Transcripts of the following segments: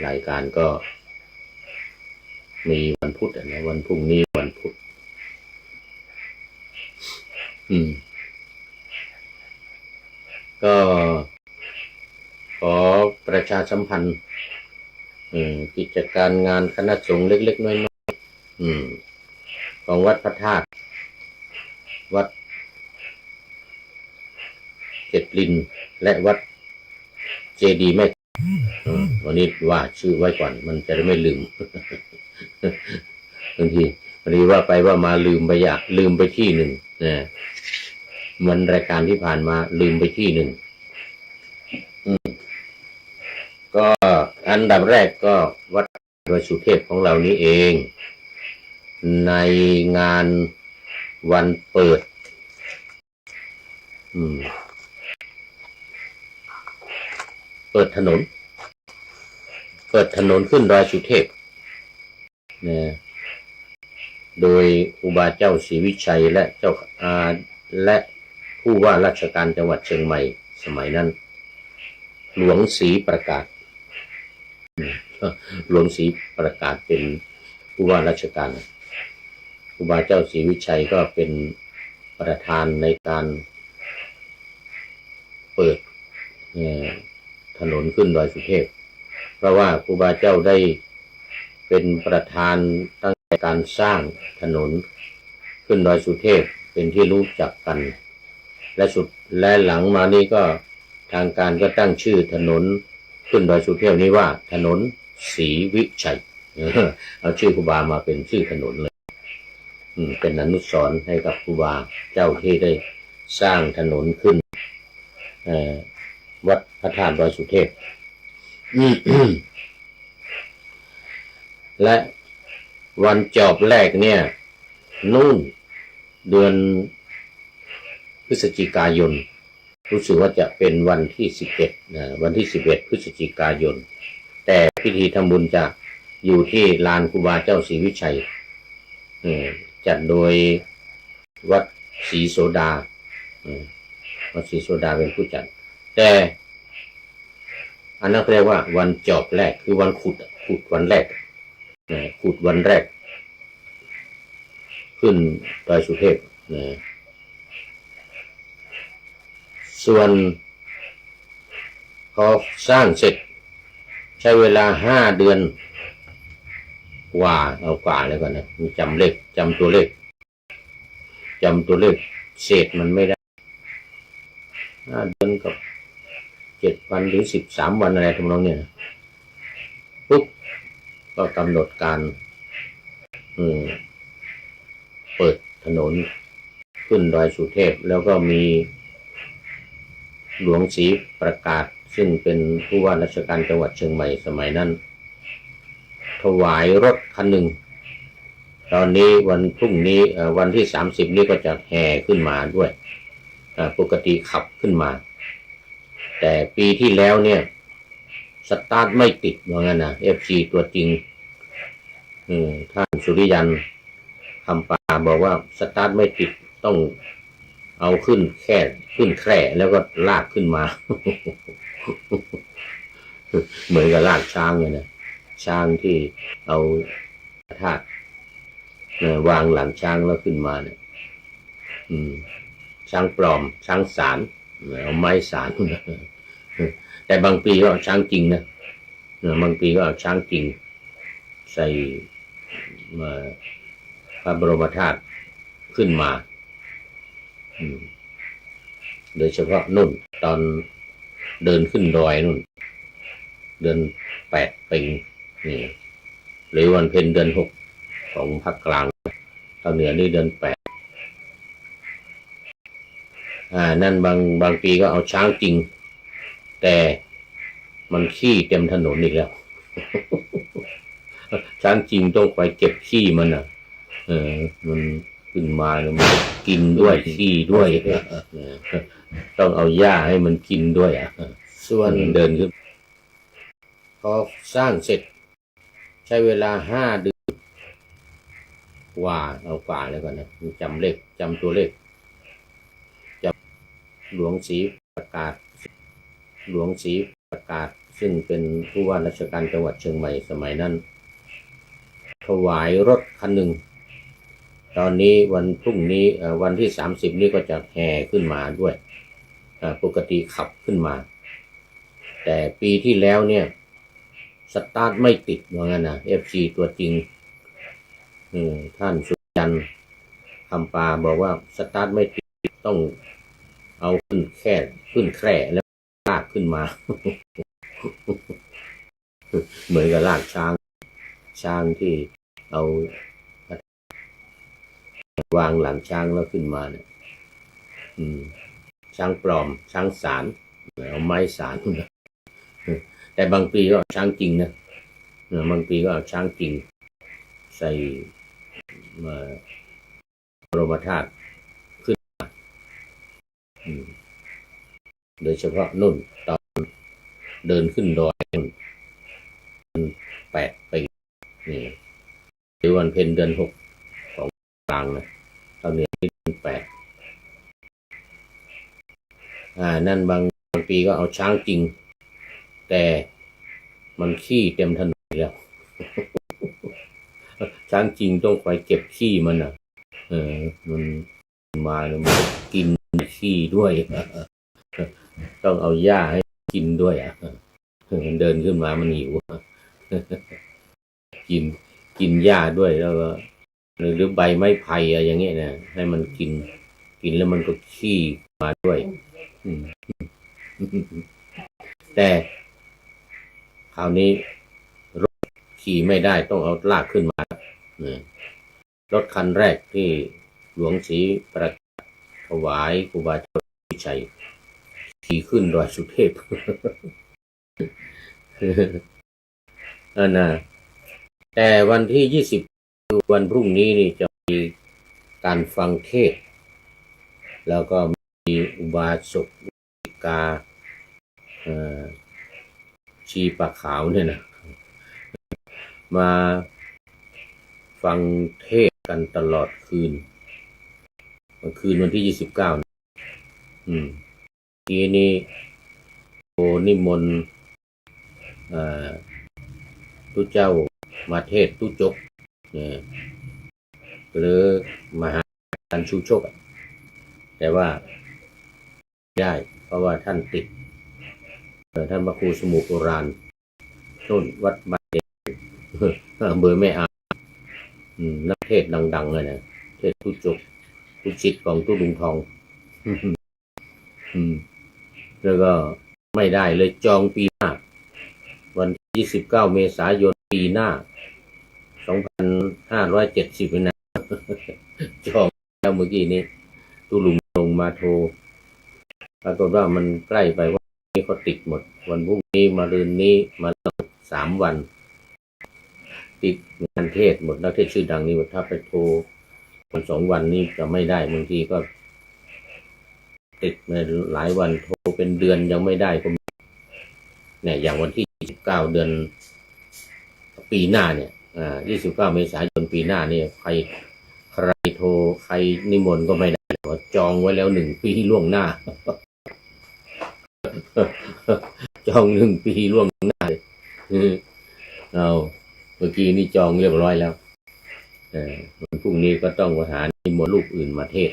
รายการก็มีวันพุธนะวันพรุ่งนี้วันพุธก็ขอประชาสัมพันธ์กิจการงานคณะสงฆ์เล็กๆน้อยๆของวัดพระธาตุวัดเจ็ดลินและวัดเจดีย์แม่วันนี้ว่าชื่อไว้ก่อนมันจะได้ไม่ลืม บางทีว่าไปว่ามาลืมไปที่หนึ่งนะมันรายการที่ผ่านมาลืมไปที่หนึ่งก็อันดับแรกก็วัดดอยสุเทพของเรานี้เองในงานวันเปิดถนนขึ้นดอยสุเทพนะโดยครูบาเจ้าศรีวิชัยและเจ้าและผู้ว่าราชการจังหวัดเชียงใหม่สมัยนั้นหลวงศรีประกาศเป็นผู้ว่าราชการครูบาเจ้าศรีวิชัยก็เป็นประธานในการเปิดถนนขึ้นดอยสุเทพเพราะว่าครูบาเจ้าได้เป็นประธานตั้งแต่การสร้างถนนขึ้นดอยสุเทพเป็นที่รู้จักกันและหลังมานี้ก็ทางการก็ตั้งชื่อถนนขึ้นดอยสุเทพนี้ว่าถนนศรีวิชัยเอาชื่อครูบามาเป็นชื่อถนนเลยเป็นอนุสรณ์ให้กับครูบาเจ้าที่ได้สร้างถนนขึ้นวัดพระธาตุดอยสุเทพและวันจอบแรกเนี่ยนู่นเดือนพฤศจิกายนรู้สึกว่าจะเป็นวันที่11วันที่11พฤศจิกายนแต่พิธีทำบุญจะอยู่ที่ลานครูบาเจ้าศรีวิชัยจัดโดยวัดศรีโสดาวัดศรีโสดาเป็นผู้จัดแต่อันนั้นเรียกว่าวันจอบแรกคือวันขุดวันแรกขุดวันแรกขึ้นดอยสุเทพส่วนพอสร้างเสร็จใช้เวลา5 เดือนกว่าแล้วกันนะจำตัวเลขเศษมันไม่ได้5 เดือนกับ7 วันหรือ13 วันอะไรทำนองเนี่ยปุ๊บก็กำหนดการเปิดถนนขึ้นดอยสุเทพแล้วก็มีหลวงศรีประกาศซึ่งเป็นผู้ว่าราชการจังหวัดเชียงใหม่สมัยนั้นถวายรถคันหนึ่งตอนนี้วันพรุ่งนี้วันที่30นี้ก็จะแห่ขึ้นมาด้วยปกติขับขึ้นมาแต่ปีที่แล้วเนี่ยสตาร์ทไม่ติดว่างั้นนะ FC ตัวจริงท่านสุริยันคำปาบอกว่าสตาร์ทไม่ติดต้องเอาขึ้นแคร่แล้วก็ลากขึ้นมา เหมือนกับลากช้างเลยนะช้างที่เอาธาตุวางหลังช้างแล้วขึ้นมาเนี่ยช้างปลอมช้างสารเอาไม้สารแต่บางปีก็เอาช้างจริงนะบางปีก็เอาช้างจริงใส่พระบรมธาตุขึ้นมาโดยเฉพาะนุ่นตอนเดินขึ้นดอยนุ่นเดือน8ปีนี่หรือวันเพ็ญเดือน6ของภาคกลางทางเหนือนี่เดือน8นั่นบางปีก็เอาช้างจริงแต่มันขี้เต็มถนนอีกแล้ว ช้างจริงต้องไปเก็บขี้มันมันขึ้นมาแล้วมันกินด้วยขี้ด้วยต้องเอาหญ้าให้มันกินด้วยส่วนเดินขึ้นพอสร้างเสร็จใช้เวลา5 เดือนกว่าแล้วกันนะจำตัวเลขหลวงศรี ประกาศซึ่งเป็นผู้ว่าราชการจังหวัดเชียงใหม่สมัยนั้นถวายรถคันหนึ่งตอนนี้วันพรุ่งนี้วันที่30นี้ก็จะแห่ขึ้นมาด้วยปกติขับขึ้นมาแต่ปีที่แล้วเนี่ยสตาร์ทไม่ติดว่างั้นนะ FC ตัวจริงท่านสุจันทร์คำปาบอกว่าสตาร์ทไม่ติดต้องเอาขึ้นแคร่แล้วลากขึ้นมา เหมือนกับลากช้างที่เอาวางหลังช้างแล้วขึ้นมาเนี่ยช้างปลอมช้างสารเอาไม้สารแต่บางปีก็ช้างจริงนะบางปีก็เอาช้างจริงใส่มาบรมธาตุขึ้นมาโดยเฉพาะนุ่นตอนเดินขึ้นดอย8 ปีนี่หรือวันเพ็ญเดือน 6ของกลางนะตอนนี้เดือน 8นั่นบางปีก็เอาช้างจริงแต่มันขี้เต็มถนนแล้ว ช้างจริงต้องไปเก็บขี้มันมันมาแล้วมันกินขี้ด้วยต้องเอาหญ้าให้กินด้วยเดินขึ้นมามันหิวกินหญ้าด้วยแล้วก็หรือใบไม้ไผ่อย่างเงี้ยนะให้มันกินแล้วมันก็ขี้มาด้วยแต่คราวนี้รถขี่ไม่ได้ต้องเอาลากขึ้นมารถคันแรกที่หลวงศรีประกาศถวายครูบาเจ้าวิชัยขี่ขึ้นดอยสุเทพนะแต่วันที่20คือวันพรุ่งนี้นี่จะมีการฟังเทศน์แล้วก็มีอุบาสกอุบาสิกาชีปะขาวเนี่ยนะมาฟังเทศน์กันตลอดคืนวันที่29ทีนี้โอนิมนต์ทุเจ้ามาเทศทุจกหรือมหาการชูโชคแต่ว่าได้เพราะว่าท่านติดท่านพระครูสมุโบราณต้นวัดบ้านเด็กอำเภอแม่อานักเทศดังๆเลยนะเทศทุจกทุจิตของตุ้ลุงทองแล้วก็ไม่ได้เลยจองปีหน้าวันที่29เมษายนปีหน้า2570นะจองแล้วเมื่อกี้นี้ตุ้ลุงลงมาโทรปรากฏว่ามันใกล้ไปว่านี้เขาติดหมดวันพรุ่งนี้มารืนนี้มา3 วันติดงานเทศหมดนักเทศชื่อดังนี่ถ้าไปโทรวัน2 วันนี้จะไม่ได้บางทีก็ติดมาหลายวันโทรเป็นเดือนยังไม่ได้ก็เนี่ยอย่างวันที่29เดือนปีหน้าเนี่ย29เมษายนปีหน้าเนี่ยใครโทรใครนิมนต์ก็ไม่ได้เพราะจองไว้แล้ว1 ปีล่วงหน้า จอง1 ปีล่วงหน้าเอาเมื่อกี้นี่จองเรียบร้อยแล้ววันพรุ่งนี้ก็ต้องหานิมนต์รูปอื่นมาเทศ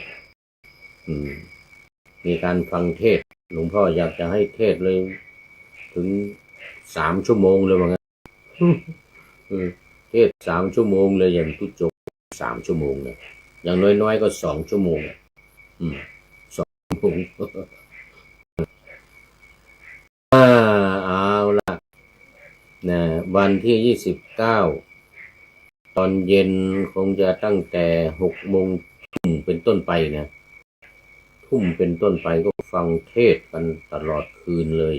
มีการฟังเทศหลวงพ่ออยากจะให้เทศเลยถึง3 ชั่วโมงเลยว่างั้นเทศ3 ชั่วโมงเลยอย่างทุจบ3 ชั่วโมงเลยอย่างน้อยๆก็2 ชั่วโมง2 ชั่วโมงเอาล่ะนะวันที่29ตอนเย็นคงจะตั้งแต่6 โมงเป็นต้นไปนะทุ่มเป็นต้นไปก็ฟังเทศกันตลอดคืนเลย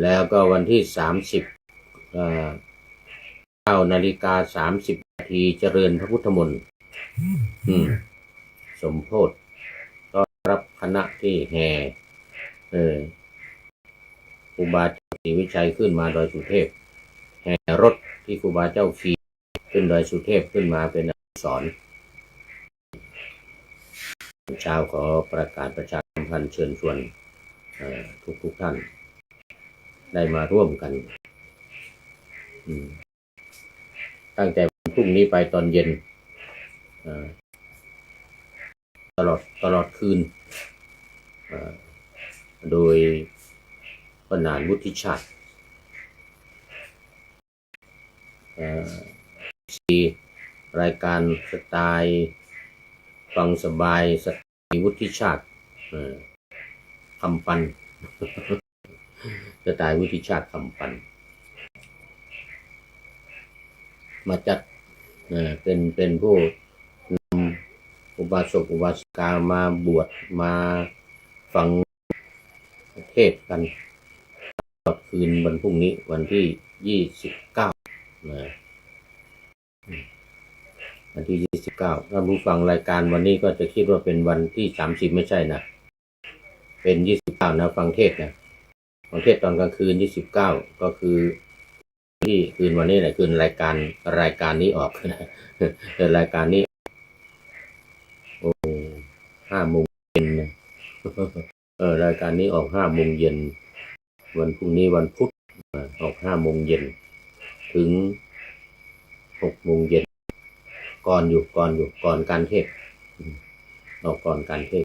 แล้วก็วันที่30 9:30 นาทีเจริญพระพุทธมนต์สมโภชต้อนรับคณะที่แห่ครูบาเจ้าศรีวิชัยขึ้นมาดอยสุเทพแห่รถที่ครูบาเจ้าขี่ขึ้นดอยสุเทพขึ้นมาเป็นอนุสรณ์เช้าขอประกาศประชาสัมพันธ์เชิญชวนทุกท่าน ได้มาร่วมกันตั้งแต่วันพรุ่งนี้ไปตอนเย็นตลอดคืนโดยปนานวุฒิชาติรายการสไตล์ฟังสบายสไตล์วุฒิชาติคำปันสไตล์วุฒิชาติคำปันมาจัดเป็นผู้นำอุบาสกอุบาสิกามาบวชมาฟังเทศกันตลอดคืนวันพรุ่งนี้วันที่29วันที่29ถ้าผู้ฟังรายการวันนี้ก็จะคิดว่าเป็นวันที่30ไม่ใช่นะเป็น29นะฟังเทศนะฟังเทศตอนกลางคืน29ก็คือที่คืนวันนี้แหละคืนรายการนี้ออกนะรายการนี้โอ้5 โมงเย็นนะรายการนี้ออก5 โมงเย็นวันพรุ่งนี้วันพุธออก5 โมงเย็นถึง6 โมงเย็นก่อนการเทศออกก่อนการเทศ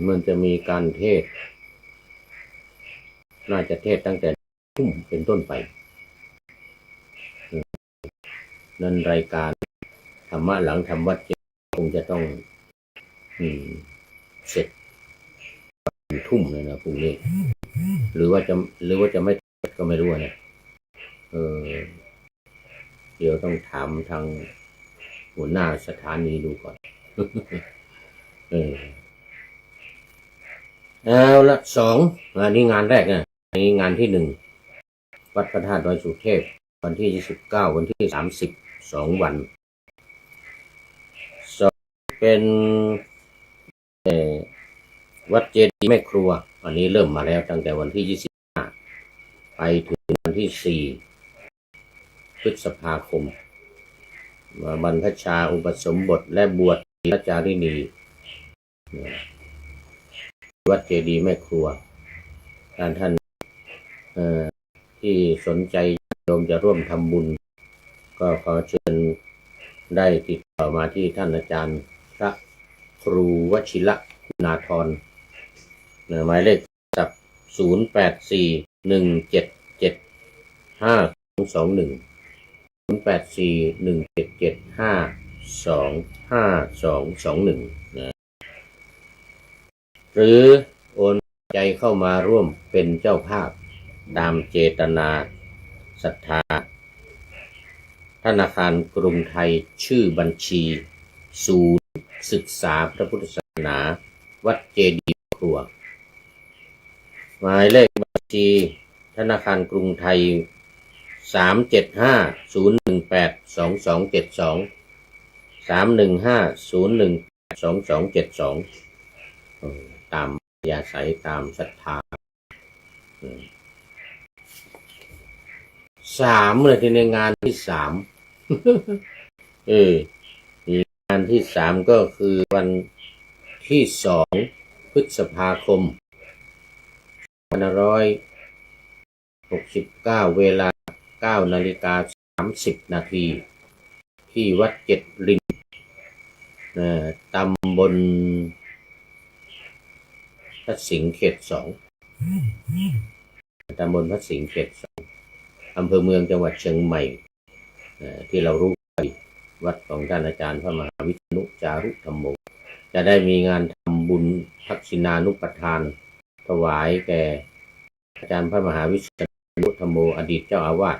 มันจะมีการเทศน่าจะเทศตั้งแต่ทุ่มเป็นต้นไปนั่นรายการธรรมะหลังทำวัดคงจะต้องเสร็จทุ่มเลยนะพรุ่งนี้หรือว่าจะไม่ก็ไม่รู้นะเดี๋ยวต้องถามทางหัวหน้าสถานีดูก่อนเอาละ2อันนี้งานแรกนะอันนี้งานที่1วัดพระธาตุดอยสุเทพวันที่29วันที่30 2 วัน2เป็นวัดเจดีย์แม่ครัวอันนี้เริ่มมาแล้วตั้งแต่วันที่25ไปถึงวันที่4พฤษภาคมบรรพชาอุปสมบทและบวชพระจารินีวัดเจดีย์แม่ครัวท่านที่สนใจโยมจะร่วมทำบุญก็ขอเชิญได้ติดต่อมาที่ท่านอาจารย์พระครูวชิระคุณาธรหมายเลขศัพท์0841775221 0841775221หรือโอนใจเข้ามาร่วมเป็นเจ้าภาพตามเจตนาศรัทธาธนาคารกรุงไทยชื่อบัญชีศูนย์ศึกษาพระพุทธศาสนาวัดเจดีย์ครัวหมายเลขบัญชีธนาคารกรุงไทย37501822272 31501822272ตามยาศัยตามศรัทธา3เลยที่ในงานที่3งานที่3ก็คือวันที่2พฤษภาคม2569เวลา 9:30 นาทีที่วัดเจ็ดลิงตำบลพระสิงห์เขต2ตำบลพระสิงห์เขต2อำเภอเมืองจังหวัดเชียงใหม่ที่เรารู้กันวัดของท่านอาจารย์พระมหาวิษณุจารุธรรมโมจะได้มีงานทำบุญทักษิณานุปทานถวายแก่อาจารย์พระมหาวิษณุธรรมโมอดีตเจ้าอาวาส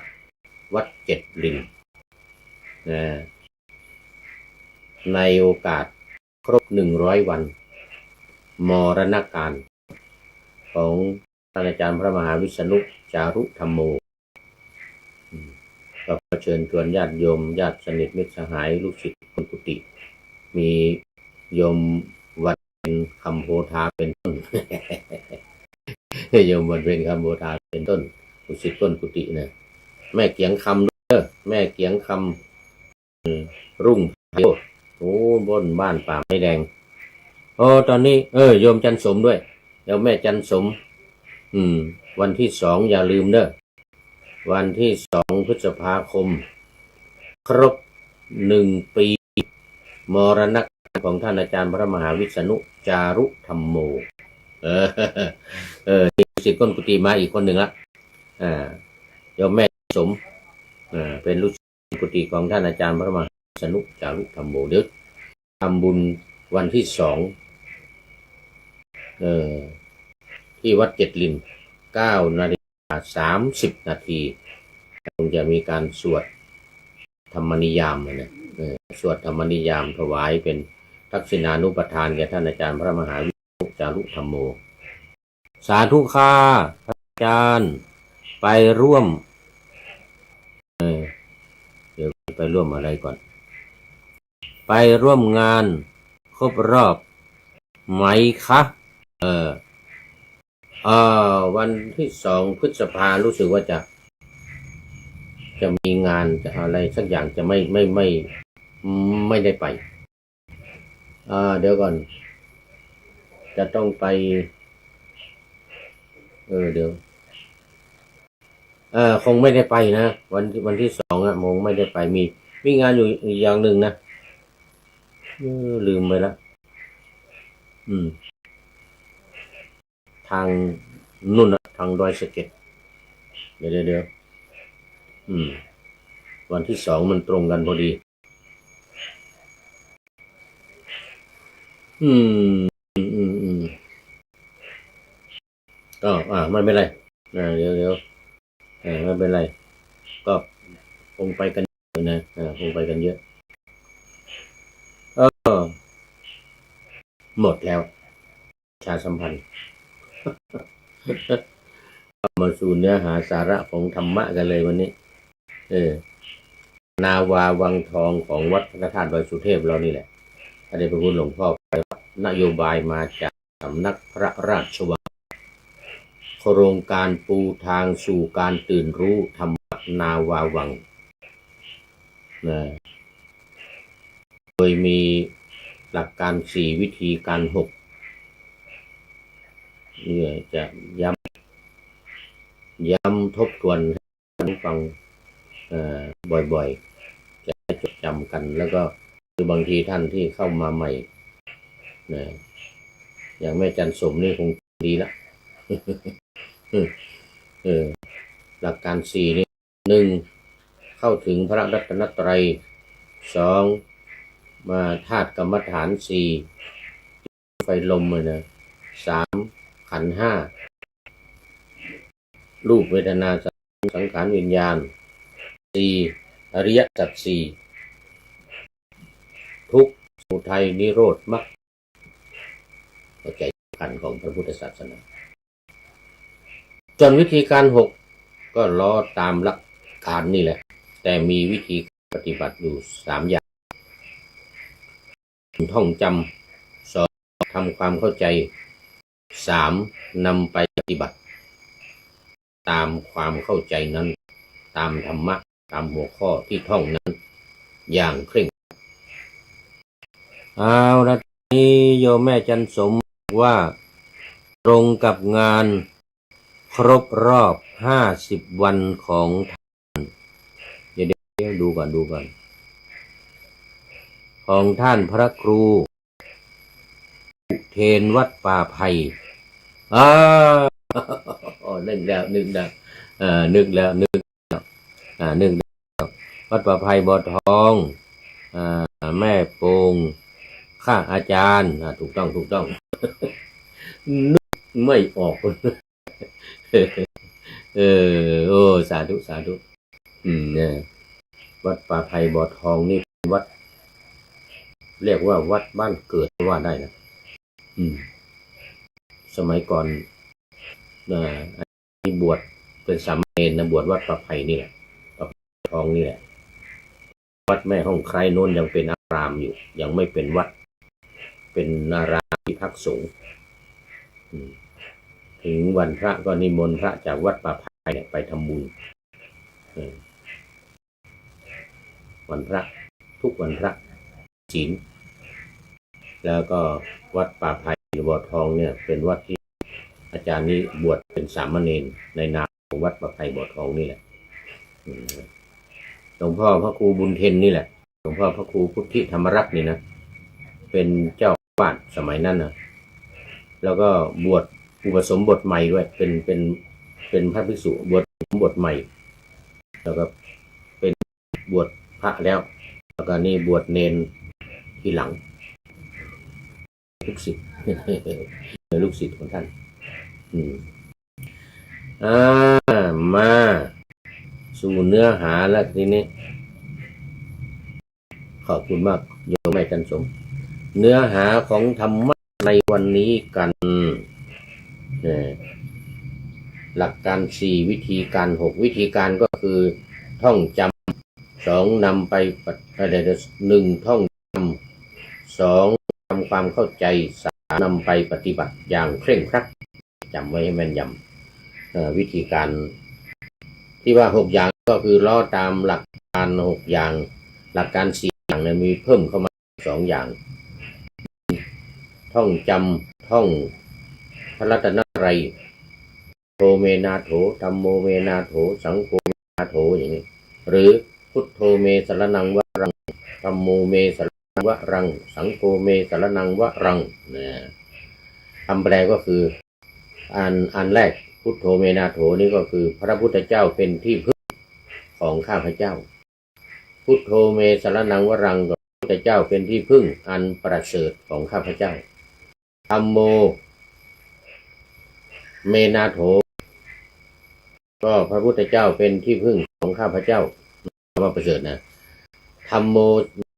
วัดเจ็ดลิงในโอกาสครบ100 วันมรณการของท่านอาจารย์พระมหาวิษณุจารุธรรมโมก็เชิญชวนญาติโยมญาติสนิทมิตรสหายลูกศิษย์คนกุฏิมีโยมวัดเป็นคำโพธาเป็นต้น โยมวัดเป็นคำโพธาเป็นต้นลูกศิษย์คนกุฏิเนี่ยแม่เกียงคำด้วยแม่เกียงคำรุ่งเดียวโอ้บนบ้านป่าไม้แดงตอนนี้โยมจันสมด้วย แล้วแม่จันสม วันที่2อย่าลืมเด้อวันที่2พฤษภาคมครบ1 ปีมรณกาลของท่านอาจารย์พระมหาวิษณุจารุธรรมโมศิษย์ก้นกุฏิมาอีกคนหนึ่งละโยมแม่สมเป็นลูกศิษย์กุฏิของท่านอาจารย์พระมหาวิษณุจารุธรรมโมเดี๋ยวทำบุญวันที่2ที่วัดเจ็ดลิน9:30 นาทีคงจะมีการสวดธรรมนิยามนะสวดธรรมนิยามถวายเป็นทักษิณานุปทานแก่ท่านอาจารย์พระมหาวิษณุจารุธรรมโมสาธุค่ะพระอาจารย์ไปร่วมเดี๋ยวไปร่วมอะไรก่อนไปร่วมงานครบรอบไหมคะวันที่2 พฤษภารู้สึกว่าจะมีงานจะอะไรสักอย่างจะไม่ได้ไปเดี๋ยวก่อนจะต้องไปเดี๋ยวคงไม่ได้ไปนะวันที่2มงไม่ได้ไปมีงานอยู่อีกอย่างหนึ่งนะลืมไปแล้วทางนุ่นทางดอยสะเก็ดเดี๋ยววันที่2มันตรงกันพอดีก็ไม่เป็นไรเดี๋ยวไม่เป็นไรก็คงไปกันนะคงไปกันเยอะหมดแล้วชาสัมพันธ์มาสู่เนื้อหาสาระของธรรมะกันเลยวันนี้นาวาวังทองของวัดพระธาตุดอยสุเทพเรานี่แหละพระเดชพระคุณหลวงพ่อไปนโยบายมาจากสำนักพระราชวังโครงการปูทางสู่การตื่นรู้ธรรมะนาวาวังโดยมีหลักการ4วิธีการ6เนี่ยจะย้ำทบทวนให้ฟังบ่อยๆจะให้จดจำกันแล้วก็คือบางทีท่านที่เข้ามาใหม่อย่างแม่จันสมนี่คงดีละหลักการ4นี่1เข้าถึงพระรัตนตรัย2มาธาตุกรรมฐาน4ไฟลมนะ3ขันธ์5รูปเวทนาสังขารวิญญาณ4อริยสัจ4ทุกข์สมุทัยนิโรธมรรคใจสำคัญของพระพุทธศาสนาจนวิธีการ6ก็ล้อตามหลักการนี่แหละแต่มีวิธีปฏิบัติอยู่3อย่างท่องจำ2ทำความเข้าใจ3นำไปปฏิบัติตามความเข้าใจนั้นตามธรรมะตามหัวข้อที่ท่องนั้นอย่างเคร่งเอาละนี้โยมแม่จันสมว่าตรงกับงานครบรอบ50 วันของท่านเดี๋ยวดูก่อนของท่านพระครูเทนวัดป่าไผ่นึกแล้วนึกวัดป่าไผ่บ่อทองแม่โป่งข้าอาจารย์ถูกต้องนึกไม่ออกสาธุเนี่ยวัดป่าไผ่บ่อทองนี่เป็นวัดเรียกว่าวัดบ้านเกิดว่าได้นะสมัยก่อนที่บวชเป็นสามเณรบวชวัดป่าไผ่นี่แหละป่าทองนี่แหละวัดแม่ห้องไคร้โน้นยังเป็นอารามอยู่ยังไม่เป็นวัดเป็นอารามที่พักสงฆ์ถึงวันพระก็นิมนต์พระจากวัดป่าไผ่ไปทำบุญวันพระทุกวันพระศีลแล้วก็วัดป่าไผ่บ่อทองเนี่ยเป็นวัดที่ อาจารย์นี้บวชเป็นสามเณรในนามของวัดประไพบ่อทองนี่แหละหลวงพ่อพระครูบุญเพ็ญนี่แหละหลวงพ่อพระครูพุทธิธรรมรักษ์นี่นะเป็นเจ้าวาดสมัยนั้นนะแล้วก็บวชอุปสมบทใหม่ด้วยเป็นพระภิกษุบวชอุปสมบทใหม่แล้วก็เป็นบวชพระแล้วนี่บวชเนนทีหลังลูกศิษย์ลูกศิษย์ของท่านมาสู่เนื้อหาแล้วทีนี้ขอบคุณมากโยมแม่จันสมเนื้อหาของธรรมะในวันนี้กันหลักการ4วิธีการ6วิธีการก็คือท่องจำ2นำไป1ท่องจำ2ทำความเข้าใจ3นำไปปฏิบัติอย่างเคร่งครัดจำไว้ให้แม่นยำวิธีการที่ว่า6อย่างก็คือล้อตามหลักการ6อย่างหลักการ4อย่างเนี่ยมีเพิ่มเข้ามา2อย่างท่องจำท่องพระรัตนตรัยโธเมนาโถธัมโมเมนาโถสังโฆเมนาโถอย่างนี้หรือพุทโธเมสรนังวรังธัมโมเมสรนังวรังสังโฆเมสรนังวรังคำแปลก็คืออันแรกพุทโธเมนาโถนี่ก็คือพระพุทธเจ้าเป็นที่พึ่งของข้าพเจ้าพุทโธเมสรนังวรังก็พระพุทธเจ้าเป็นที่พึ่งอันประเสริฐของข้าพเจ้าธัมโมเมนาโถก็พระพุทธเจ้าเป็นที่พึ่งของข้าพเจ้าว่าประเสริฐนะธัมโม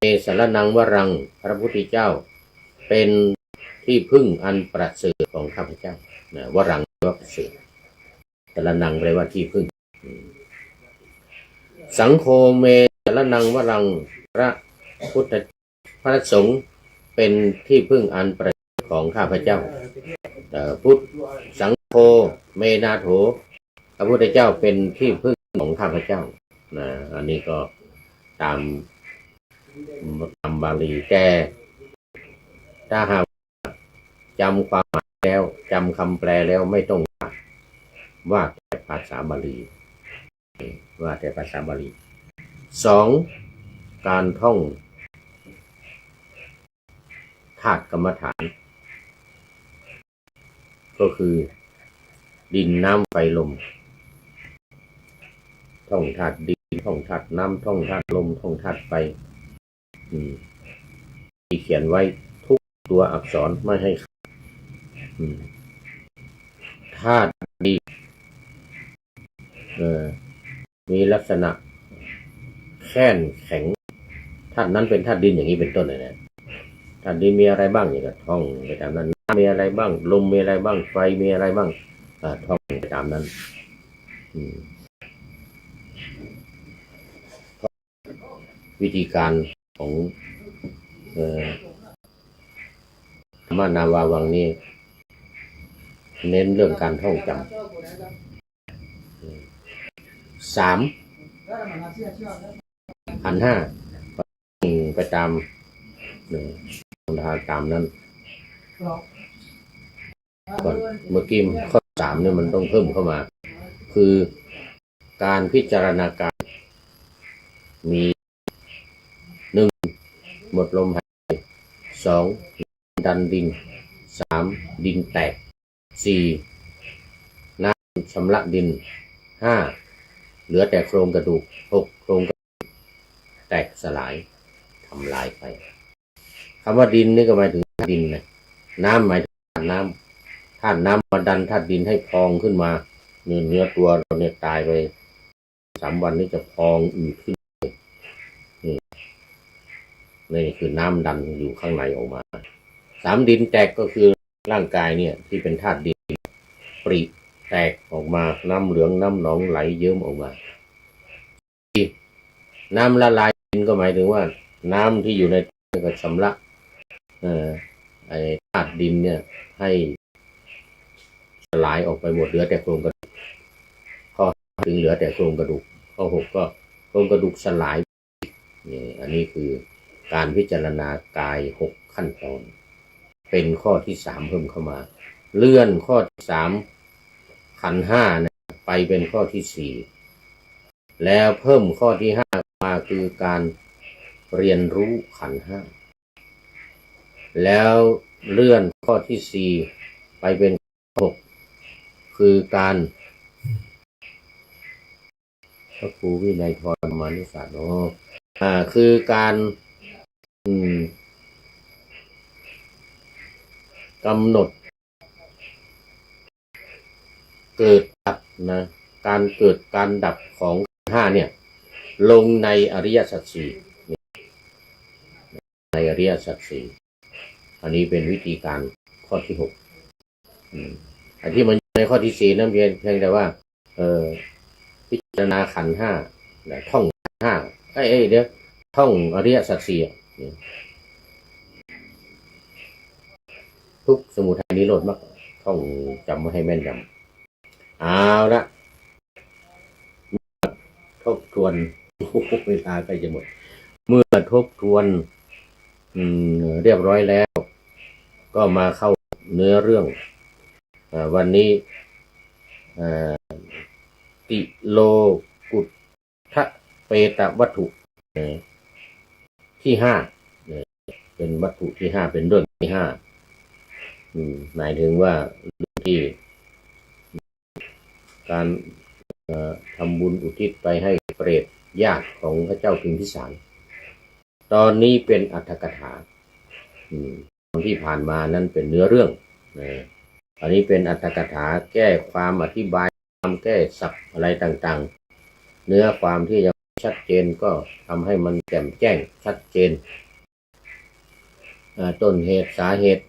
เมสรนังวรังพระพุทธเจ้าเป็นที่พึ่งอันประเสริฐของข้าพเจ้าวรังว่าประเสริฐสรนังแปลว่าที่พึ่งสังโฆเมสรนังวรังพระพุทธพระสงฆ์เป็นที่พึ่งอันประเสริฐของข้าพเจ้าพุทธสังโฆเมนาโถพระพุทธเจ้าเป็นที่พึ่งของข้าพเจ้าอันนี้ก็ตามบาลีแต่ถ้าหากจำความหมายแล้วจำคำแปลแล้วไม่ต้องว่าแต่ภาษาบาลีว่าแต่ภาษาบาลี2การท่องธาตุกรรมฐานก็คือดินน้ำไฟลมท่องธาตุดินท่องธาตุน้ำท่องธาตุลมท่องธาตุไฟที่เขียนไว้ทุกตัวอักษรไม่ให้ขาดธาตุดินมีลักษณะแข็งธาตุนั้นเป็นธาตุดินอย่างนี้เป็นต้นเลยนะธาตุดินมีอะไรบ้างอย่างก็ท่องไปตามนั้นน้ำมีอะไรบ้างลมมีอะไรบ้างไฟมีอะไรบ้างท่องไปตามนั้นวิธีการของธรรมนาวาวังนี่เน้นเรื่องการท่องจำ3ขันธ์ 5ไปตามตามนั้นก่อนเมื่อกี้ข้อ3เนี่ยมันต้องเพิ่มเข้ามาคือการพิจารณากายมี1หมดลมหายใจ2ดันดิน3ดินแตก4น้ำชำระดิน5เหลือแต่โครงกระดูก6โครงกระดูกแตกสลายทำลายไปคำว่าดินนี่ก็หมายถึงดินนะน้ำหมายถึงน้ำธาตุน้ำมาดันธาตุดินให้พองขึ้นมาเนื้อตัวเราเนี่ยตายไป3 วันนี้จะพองอืดขึ้นนี่คือน้ำดันอยู่ข้างในออกมา3ดินแตกก็คือร่างกายเนี่ยที่เป็นธาตุดินปริแตกออกมาน้ำเหลืองน้ำหนองไหลเยิ้มออกมาน้ำละลายดินก็หมายถึงว่าน้ำที่อยู่ในก็ชำระไอ้ธาตุดินเนี่ยให้สลายออกไปหมดเหลือแต่โครงกระดูกข้อถึงเหลือแต่โครงกระดูกข้อ6ก็โครงกระดูกสลายนี่อันนี้คือการพิจารณากาย6ขั้นตอนเป็นข้อที่3เพิ่มเข้ามา เลื่อนข้อที่สามขันธ์ห้านะไปเป็นข้อที่สี่แล้วเพิ่มข้อที่ห้ามาคือการเรียนรู้ขันธ์ห้าแล้วเลื่อนข้อที่สี่ไปเป็นข้อหกคือการพระครูวินัยทรมานุศาสตร์คือการกำหนดเกิดดับนะการเกิดการดับของห้าเนี่ยลงในอริยสัจสี่ในอริยสัจสี่อันนี้เป็นวิธีการข้อที่หกอันที่มันในข้อที่สี่นั่นเพียงแต่ว่าพิจารณาขันธ์ห้าท่องห้าเดี๋ยวท่องอริยสัจสี่ทุกสมุทัยนิโรธมรรคท่องจำมาให้แม่นยำเอาละทบทวนเวลาใกล้จะหมดเมื่อทบทวนเรียบร้อยแล้วก็มาเข้าเนื้อเรื่องวันนี้ติโลกุฏทะเปตวัตถุที่ห้าเป็นวัตถุที่ห้าเป็นเรื่องที่ห้าหมายถึงว่าเรื่องที่การทำบุญอุทิศไปให้เปรตญาติของพระเจ้าพิมพิสารตอนนี้เป็นอรรถกถาตอนที่ผ่านมานั้นเป็นเนื้อเรื่องอันนี้เป็นอรรถกถาแก้ความอธิบายความแก้ศัพท์อะไรต่างๆเนื้อความที่ยังชัดเจนก็ทำให้มันแจ่มแจ้งชัดเจนต้นเหตุสาเหตุ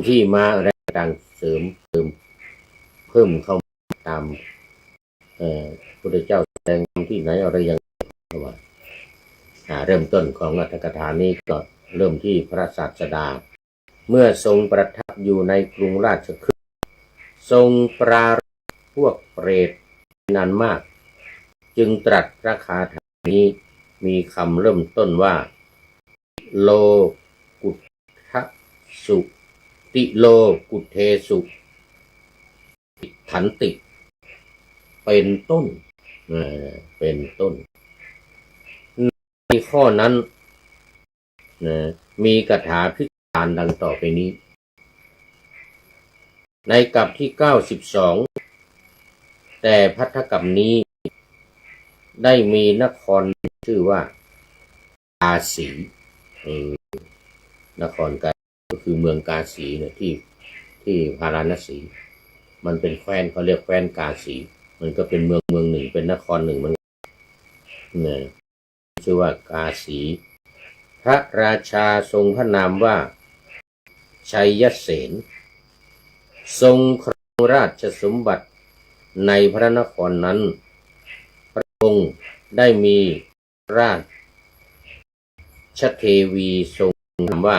ที่มาอะไรต่างเสริมเพิ่มเข้าตามพุทธเจ้าแสดงที่ไหนอะไรยังว่าเริ่มต้นของอรรถกถานี้ก็เริ่มที่พระศาสดาเมื่อทรงประทับอยู่ในกรุงราชคฤห์ทรงปรารภพวกเปรตนานมากจึงตรัสพระคาถานี้มีคำเริ่มต้นว่าโลกุฏทะสุติโลกุเทสุขันติเป็นต้นในข้อนั้นมีคาถาพิจารณ์ดังต่อไปนี้ในกรรมที่92แต่ภัททกรรมนี้ได้มีนครชื่อว่ากาสีนครกาก็คือเมืองกาสีเนี่ยที่พาราณสีมันเป็นแคว้นเขาเรียกแคว้นกาสีมันก็เป็นเมืองหนึ่งเป็นนครหนึ่งมันเนี่ยชื่อว่ากาสีพระราชาทรงพระนามว่าชัยเสนทรงครองราชสมบัติในพระนครนั้นพระองค์ได้มีราชเทวีทรงนามว่า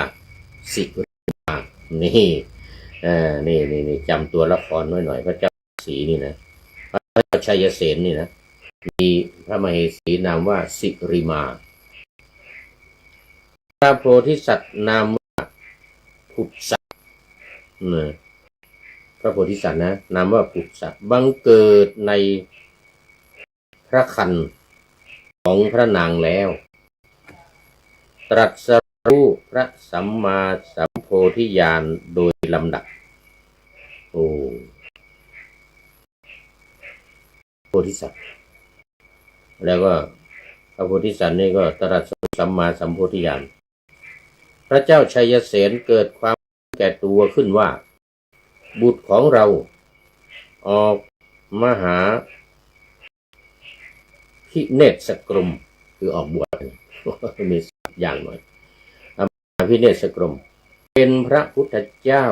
สิริมานี่จำตัวละครหน่อยพระเจ้าสีนี่นะพระเจ้าชัยเสนนี่นะมีพระมเหสีนามว่าสิริมาพระโพธิสัตว์นามว่าพุทธะพระโพธิสัตว์นะนามว่าพุทธะบังเกิดในพระครรภ์ของพระนางแล้วตรัสรู้พระสัมมาสัมโพธิญาณโดยลำดับโพธิสัตว์แล้วก็พระโพธิสัตว์นี่ก็ตรัสรู้สัมมาสัมโพธิญาณพระเจ้าชัยเสนเกิดความแก่ตัวขึ้นว่าบุตรของเราออกมหาพิเนศกรมคือออกบวชมีอย่างหน่อยพิเนศกรมเป็นพระพุทธเจ้า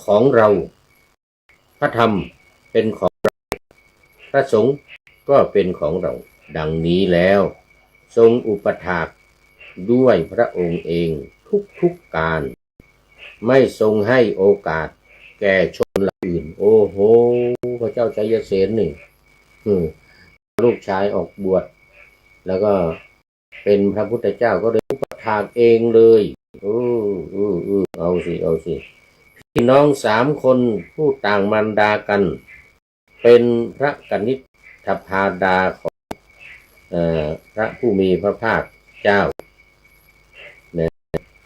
ของเราพระธรรมเป็นของเราพระสงฆ์ก็เป็นของเราดังนี้แล้วทรงอุปถากด้วยพระองค์เองทุกการไม่ทรงให้โอกาสแก่ชนอื่นโอ้โหพระเจ้าชัยเสนนี่ลูกชายออกบวชแล้วก็เป็นพระพุทธเจ้าก็เลยอุป ถากเองเลยเอาสิพี่น้อง3 คนผู้ต่างมารดากันเป็นพระกนิษฐพาดาของพระผู้มีพระภาคเจ้าเนี่ย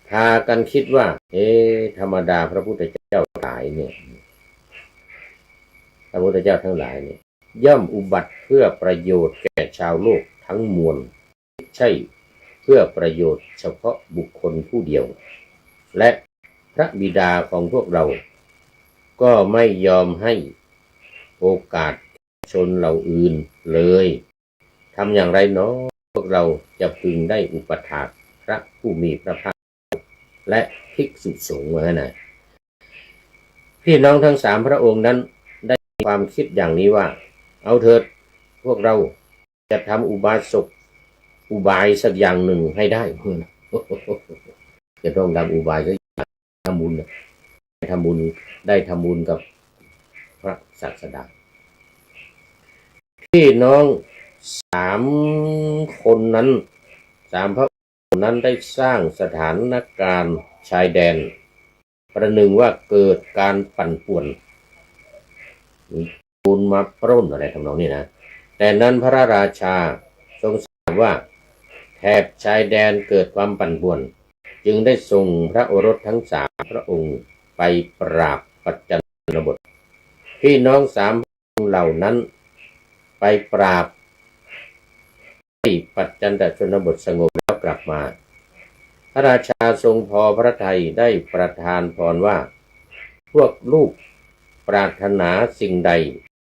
พากันคิดว่าธรรมดาพระพุทธเจ้าหลายเนี่ยพระพุทธเจ้าทั้งหลายเนี่ยย่อมอุบัติเพื่อประโยชน์แก่ชาวโลกทั้งมวลใช่เพื่อประโยชน์เฉพาะบุคคลผู้เดียวและพระบิดาของพวกเราก็ไม่ยอมให้โอกาสชนเหล่าอื่นเลยทำอย่างไรเนาะพวกเราจะพึงได้อุปถากพระผู้มีพระภาคและภิกษุสงฆ์มานะพี่น้องทั้ง3 พระองค์นั้นได้ความคิดอย่างนี้ว่าเอาเถิดพวกเราจะทำอุบายสักอย่างหนึ่งให้ได้จะต้องทำอุบายสักอย่างทำบุญได้ทำบุญกับพระศาสดาพี่น้อง3 คนนั้น3 พระองค์นั้นได้สร้างสถานการณ์ชายแดนประหนึ่งว่าเกิดการปั่นป่วนมีโจรมาปล้นอะไรทำนองนี้นะแต่นั้นพระราชาทรงทราบว่าแถบชายแดนเกิดความปั่นป่วนจึงได้ส่งพระโอรสทั้ง3 พระองค์ไปปราบปัจจันตบทพี่น้อง3 พระองค์เหล่านั้นไปปราบให้ปัจจันตชนบทสงบแล้วกลับมาพระราชาทรงพอพระทัยได้ประทานพรว่าพวกลูกปรารถนาสิ่งใด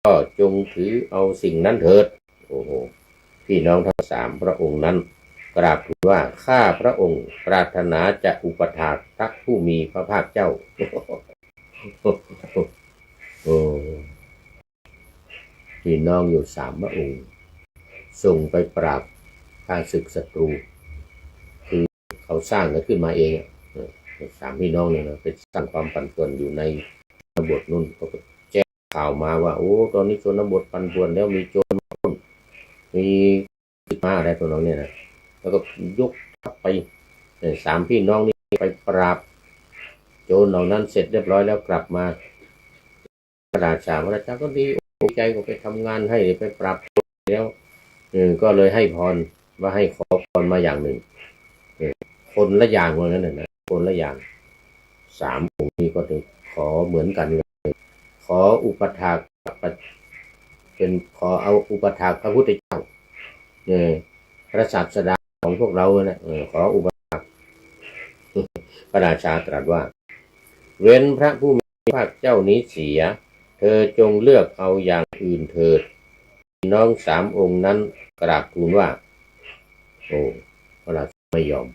ก็จงถือเอาสิ่งนั้นเถิดโอ้โหพี่น้องทั้ง3 พระองค์นั้นกราบทูลว่าข้าพระองค์ปรารถนาจะอุปถากพระผู้มีพระภาคเจ้าโอ้พี่น้องอยู่3 พระองค์ส่งไปปราบข้าศึกศัตรูคือเขาสร้างกันขึ้นมาเอง3 พี่น้องเนี่ยนะเป็นสร้างความปั่นป่วนอยู่ในชนบทนู่นเขาก็แจ้งข่าวมาว่าโอ้ตอนนี้ชนบทปั่นป่วนแล้วมีโจรมาปล้นมีมาอะไรตัวน้องเนี่ยนะแล้วก็ยกทัพไป3 พี่น้องนี่ไปปราบโจรเหล่านั้นเสร็จเรียบร้อยแล้วกลับมาพระราชาก็ดีอกใจก็ไปทำงานให้ไปปราบโจรแล้วก็เลยให้พรว่าให้ขอพรมาอย่างหนึ่งคนละอย่างว่างั้นนะคนละอย่าง3 องค์นี้ก็ถึงขอเหมือนกันเลยขออุปถากขอเอาอุปถากพระพุทธเจ้าพระศาสดาของพวกเรานะขออุปถากพระราชาตรัสว่าเว้นพระผู้มีพระภาคเจ้านี้เสียเธอจงเลือกเอาอย่างอื่นเถิดน้อง3 องค์นั้นกราบทูลว่าโอ้พระราชาไม่ยอม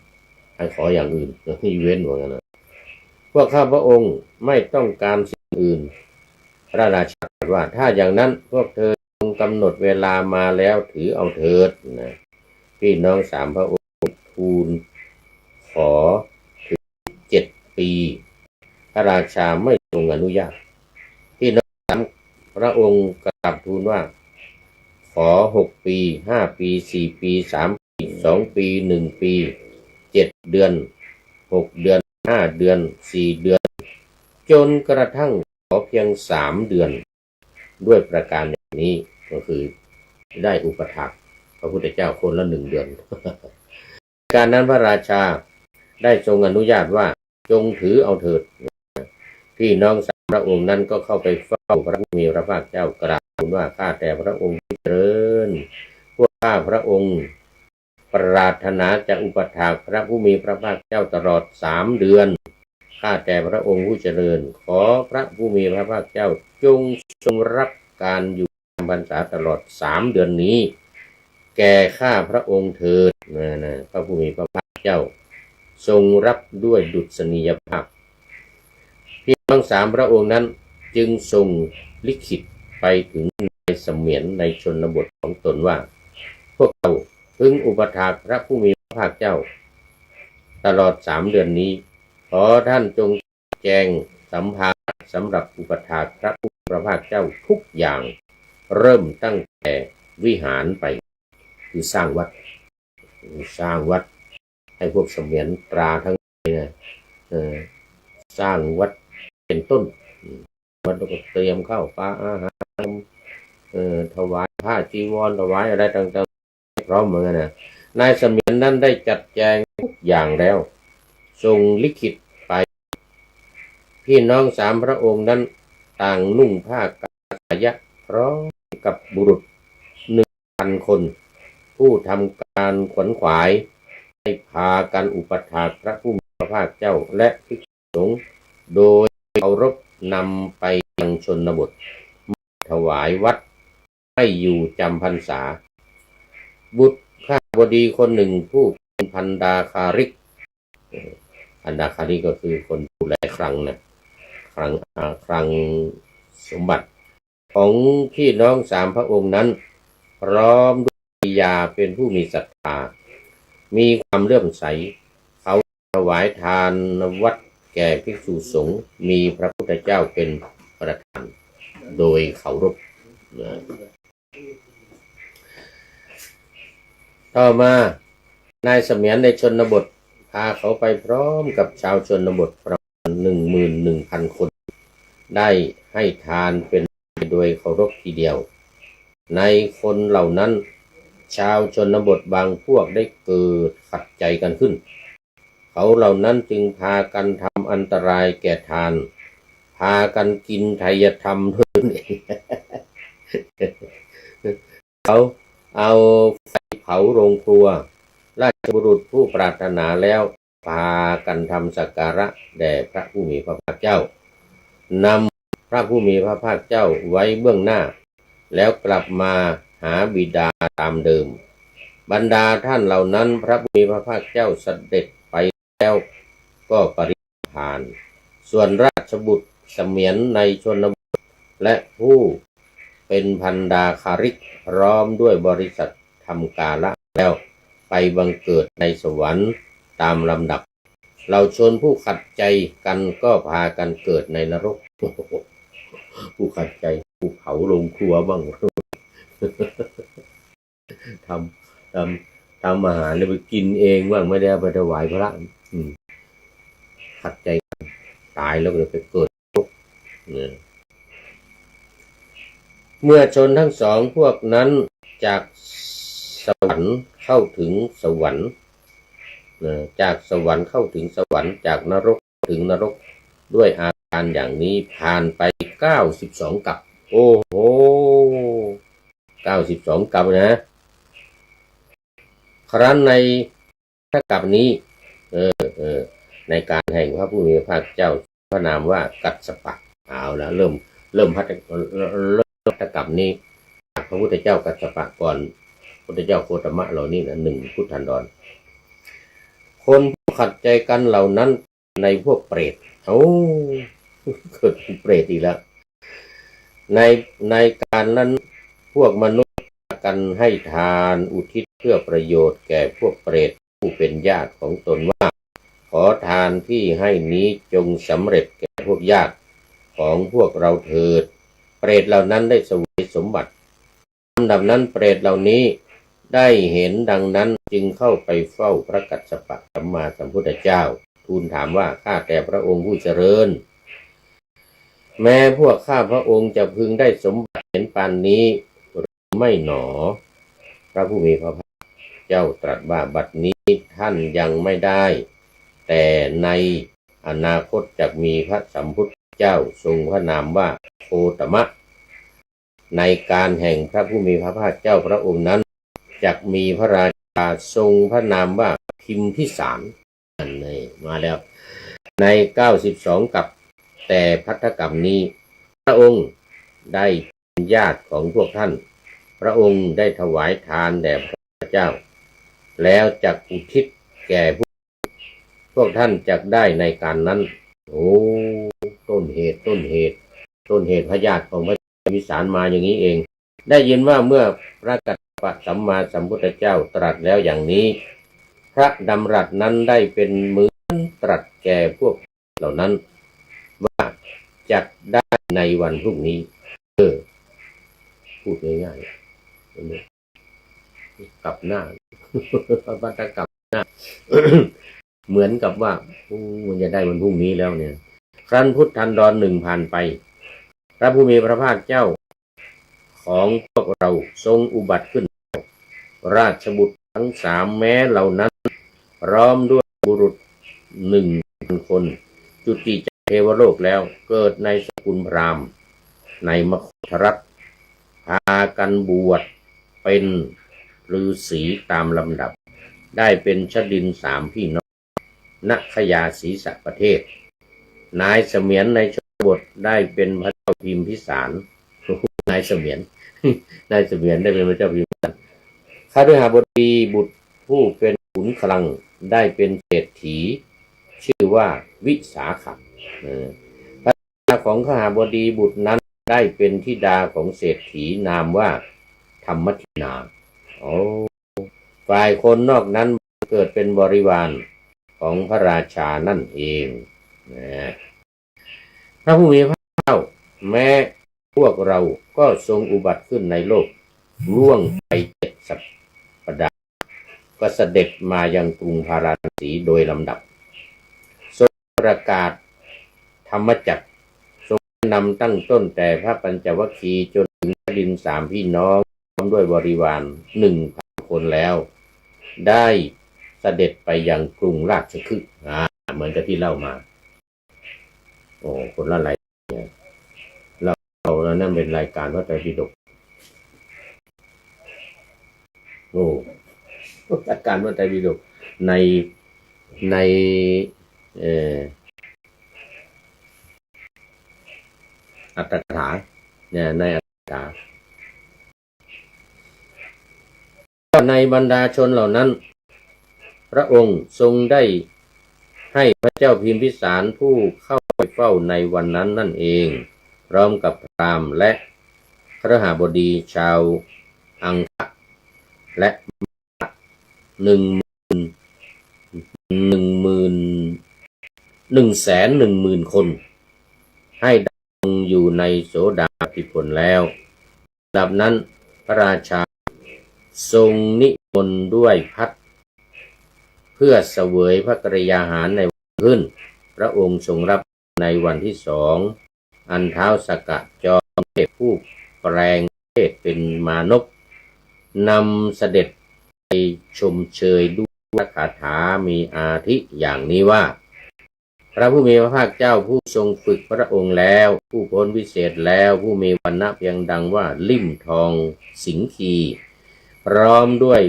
ให้ขออย่างอื่นให้เว้นว่างั้นนะพวกข้าพระองค์ไม่ต้องการสิ่งอื่นพระราชาตรัสว่าถ้าอย่างนั้นพวกเธอจงกำหนดเวลามาแล้วถือเอาเถิดนะพี่น้อง3 พระองค์ทูลขอถึง7 ปีพระราชาไม่ทรงอนุญาตพี่น้อง3 พระองค์กราบทูลว่าขอ6 ปี5 ปี4 ปี3 ปี2 ปี1 ปี7 เดือน6 เดือน5 เดือน4 เดือนจนกระทั่งขอเพียง3 เดือนด้วยประการอย่างนี้ก็คือได้อุปถากพระพุทธเจ้าคนละ 1 เดือนการนั้นพระราชาได้ทรงอนุญาตว่าจงถือเอาเถิดพี่น้อง3 พระองค์นั้นก็เข้าไปเฝ้าพระผู้มีพระภาคเจ้ากราบทูลว่าข้าแต่พระองค์เจริญพวกข้าพระองค์ปรารถนาจะอุปถากพระผู้มีพระภาคเจ้าตลอด3 เดือนข้าแต่พระองค์ผู้เจริญขอพระผู้มีพระภาคเจ้าจงทรงรับการอยู่จำพรรษาตลอด3 เดือนนี้แก่ข้าพระองค์เถิดพระผู้มีพระภาคเจ้าทรงรับด้วยดุษณียภาพพี่น้อง3 พระองค์นั้นจึงทรงลิขิตไปถึงนายเสมียนในชนบทของตนว่าพวกเราพึงอุปถากพระผู้มีพระภาคเจ้าตลอด3 เดือนนี้ขอท่านจงแจงสัมภาระสำหรับอุปถากพระผู้มีพระภาคเจ้าทุกอย่างเริ่มตั้งแต่วิหารไปคือสร้างวัดให้ ให้พวกเสมียนตราทั้งเนี่ยสร้างวัดเป็นต้นวัดก็เตรียมข้าวปลาอาหารถวายผ้าจีวรถวายอะไรต่างๆพร้อมเหมือนกันนะนายเสมียนนั้นได้จัดแจงทุกอย่างแล้วส่งลิขิตไปพี่น้อง3 พระองค์นั้นต่างนุ่งผ้ากาสะพร้อมกับบุรุษ1,000 คนผู้ทำการขวนขวายให้พากันอุปถากพระผู้มีพระภาคเจ้าและภิกษุสงฆ์โดยเคารพนำไปยังชนบทถวายวัดให้อยู่จำพรรษาบุตรข้าบดีคนหนึ่งผู้เป็นพันดาคาริกพันดาคาริกก็คือคนดูแลคลังนะคลังสมบัติของพี่น้อง3 พระองค์นั้นพร้อมด้วยกิริยาเป็นผู้มีศรัทธามีความเลื่อมใสเขาถวายทานวัดแก่ภิกษุสงฆ์มีพระพุทธเจ้าเป็นประธานโดยเคารพต่อมานายเสมียนในชนบทพาเขาไปพร้อมกับชาวชนบทประมาณ11,000 คนได้ให้ทานเป็นโดยเคารพทีเดียวในคนเหล่านั้นชาวชนบทบางพวกได้เกิดขัดใจกันขึ้นเขาเหล่านั้นจึงพากันทำอันตรายแก่ทานพากันกินไทยธรรมด้วยเองเขาเอาไฟเผาโรงครัวราชบุรุษผู้ปรารถนาแล้วพากันทำสักการะแด่พระผู้มีพระภาคเจ้านำพระผู้มีพระภาคเจ้าไว้เบื้องหน้าแล้วกลับมาหาบิดาตามเดิมบรรดาท่านเหล่านั้นพระผู้มีพระภาคเจ้าเสด็จไปแล้วก็ปรินิพพานส่วนราชบุตรเสมียนในชนบทและผู้เป็นพันดาคาริกพร้อมด้วยบริษัททำกาละแล้วไปบังเกิดในสวรรค์ตามลำดับเราชนผู้ขัดใจกันก็พากันเกิดในนรกผู้ขัดใจผู้เผาโรงครัวบ้างทำอาหารเลยไปกินเองบ้างไม่ได้ไปถวายพระขัดใจตายแล้วก็ไปเกิดนรกเมื่อชนทั้งสองพวกนั้นจากสวรรค์เข้าถึงสวรรค์จากสวรรค์เข้าถึงสวรรค์จากนรกถึงนรกด้วยอาการอย่างนี้ผ่านไป92 กัปโอ้โห92 กัปนะครั้นในพระกัปนี้ในการแห่งพระผู้มีพระภาคเจ้าพระนามว่ากัสสปะเอาแล้วเริ่มพัฒกัปนี้พระพุทธเจ้ากัสสปะก่อนพุทธเจ้าโคตมะเหล่านี้นะ1 พุทธันดรคนผู้ขัดใจกันเหล่านั้นในพวกเปรตเกิดเป็นเปรตอีกแล้วในการนั้นพวกมนุษย์กันให้ทานอุทิศเพื่อประโยชน์แก่พวกเปรตผู้เป็นญาติของตนว่าขอทานที่ให้นี้จงสำเร็จแก่พวกญาติของพวกเราเถิดเปรตเหล่านั้นได้เสวยสมบัติลำดับนั้นเปรตเหล่านี้ได้เห็นดังนั้นจึงเข้าไปเฝ้าพระกัสสปะสัมมาสัมพุทธเจ้าทูลถามว่าข้าแต่พระองค์ผู้เจริญแม้พวกข้าพระองค์จะพึงได้สมบัติเห็นปานนี้หรือไม่หนอพระผู้มีพระภาคเจ้าตรัสว่าบัดนี้ท่านยังไม่ได้แต่ในอนาคตจะมีพระสัมพุทธเจ้าทรงพระนามว่าโคตมะในการแห่งพระผู้มีพระภาคเจ้าพระองค์นั้นจะมีพระราชาทรงพระนามว่าพิมพิสารนี่มาแล้วใน92 กัปแต่ภัททกัปนี้พระองค์ได้เป็นญาติของพวกท่านพระองค์ได้ถวายทานแด่พระเจ้าแล้วจักอุทิศแก่พวกท่านจักได้ในการนั้นโอ้ต้นเหตุพระญาติของพระพิมพิสารมาอย่างนี้เองได้ยินว่าเมื่อพระกัสสปะสัมมาสัมพุทธเจ้าตรัสแล้วอย่างนี้พระดำรัสนั้นได้เป็นเหมือนตรัสแก่พวกเหล่านั้นว่าจักได้ในวันพรุ่งนี้พูดง่ายๆกลับหน้าพระบัตรกลับ เหมือนกับว่ามันจะได้วันพรุ่งนี้แล้วเนี่ยครั้นพุทธันดรหนึ่งผ่านไปพระผู้มีพระภาคเจ้าของพวกเราทรงอุบัติขึ้นราชบุตรทั้งสามแม้เหล่านั้นพร้อมด้วยบุรุษ1,000 คนจุติจากเทวโลกแล้วเกิดในสกุลพราหมณ์ในมคธรัฐพากันบวชเป็นฤาษีตามลำดับได้เป็นชดิน3 พี่น้องณขยาศีสะประเทศนายเสมียนในชนบทได้เป็นพระเจ้าพิมพิสารนายเสมียนนายเสมียนได้เป็นพระเจ้าพิมพิสารข้าฤหบดีบุตรผู้เป็นขุนคลังได้เป็นเศรษฐีชื่อว่าวิสาขะภรรยาของข้าฤบดีบุตรนั้นได้เป็นธิดาของเศรษฐีนามว่าธรรมทินาฝ่ายคนนอกนั้นเกิดเป็นบริวารของพระราชานั่นเองพระผู้มีพระภาคเจ้าแม้พวกเราก็ทรงอุบัติขึ้นในโลกล่วงไป7 สัปดาห์ก็เสด็จมายังกรุงพาราณสีโดยลำดับทรงประกาศธรรมจักรทรงนำตั้งต้นแต่พระปัญจวัคคีย์จนถึงชดิน3 พี่น้องพร้อมด้วยบริวาร 1,000 คนแล้วได้เสด็จไปยังกรุงราชคฤห์เหมือนกับที่เล่ามาคนละหลายเรานั่นเป็นรายการพระไตรปิฎกรายการพระไตรปิฎกในอัตถกถาเนี่ยในอัตถกถาในบรรดาชนเหล่านั้นพระองค์ทรงได้ให้พระเจ้าพิมพิสารผู้เข้าไปเฝ้าในวันนั้นนั่นเองพร้อมกับพราหมณ์และคฤหบดีชาวอังคะและ110,000 คนให้ดำรงอยู่ในโสดาภิผลแล้วดับนั้นพระราชาทรงนิมนต์ด้วยภัตตร์เพื่อเสวยพระกริยาหารในวันขึ้นพระองค์ทรงรับในวันที่2อันท้าวสักกะจอมเทพผู้แปลงเพศเป็นมานพนำเสด็จไปชมเชยด้วยคาถามีอาทิอย่างนี้ว่าพระผู้มีพระภาคเจ้าผู้ทรงฝึกพระองค์แล้วผู้พ้นวิเศษแล้วผู้มีวรรณะเพียงดังว่าลิ่มทองสิงคีพร้อมด้วย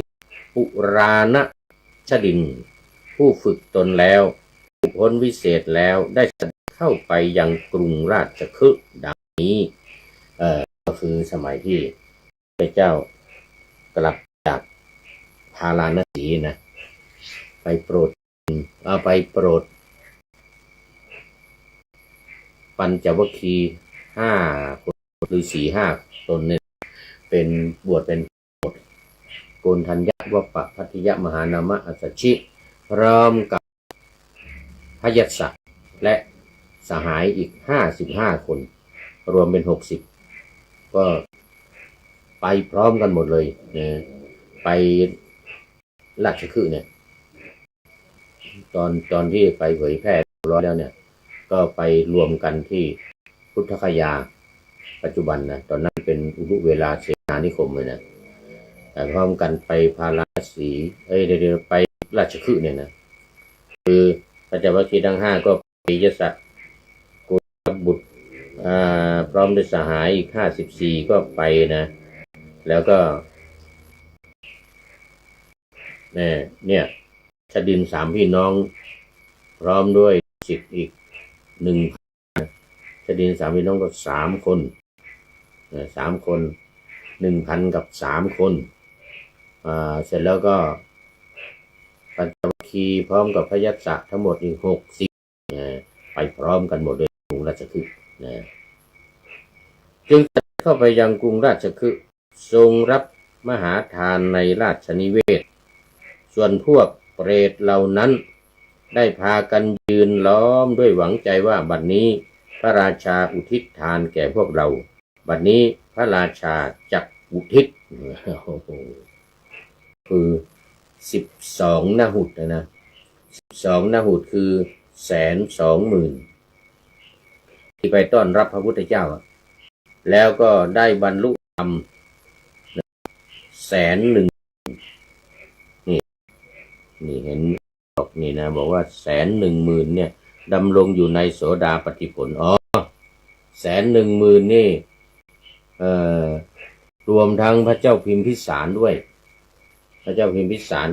ปุราณชดินผู้ฝึกตนแล้วผู้พ้นวิเศษแล้วได้เข้าไปยังกรุงราชคฤห์ดังนี้ก็คือสมัยที่พระเจ้ากลับจากพาราณสีนะไปโปรดปัญจวัคคีย์5 คนฤาษี5 ตนเนี่ยเป็นบวชเป็นโกณทัญญวัปปะพัทยมหานามะอัสสชิพร้อมกับพยัสสะและสหายอีก55 คนรวมเป็น60ก็ไปพร้อมกันหมดเลยไปราชคฤห์เนี่ยตอนที่ไปเผยแพร่ร้อยแล้วเนี่ยก็ไปรวมกันที่พุทธคยาปัจจุบันนะตอนนั้นเป็นอุรุเวลาเสนานิคมเลยนะแต่พร้อมกันไปพาราณสีเดี๋ยวไปราชคฤห์เนี่ยนะคือพระเจ้าวัคคีย์ทั้ง5ก็ปิยสัตกุลบุตรพร้อมด้วยสหายอีก54ก็ไปนะแล้วก็เนี่ยชดิน3 พี่น้องพร้อมด้วยศิษย์อีก1,000ชดิน3 พี่น้องก็3 คน3 คน 1,000 กับ3 คนเสร็จแล้วก็ปัญจวัคคีย์พร้อมกับพยัสสะทั้งหมดอีก60ไปพร้อมกันหมดเลยกรุงราชคฤห์จึงเข้าไปยังกรุงราชคฤห์ทรงรับมหาทานในราชนิเวศส่วนพวกเปรตเหล่านั้นได้พากันยืนล้อมด้วยหวังใจว่าบัดนี้พระราชาอุทิศทานแก่พวกเราบัดนี้พระราชาจักอุทิศคือ 12 นหุตนะ12 นหุตคือ120,000ที่ไปต้อนรับพระพุทธเจ้าแล้วก็ได้บรรลุธรรม101,000นี่เห็นบอกนี่นะบอกว่า110,000เนี่ยดำรงอยู่ในโสดาปัตติผล110,000นี่รวมทั้งพระเจ้าพิมพิสารด้วยพระเจ้าพิมพิสาร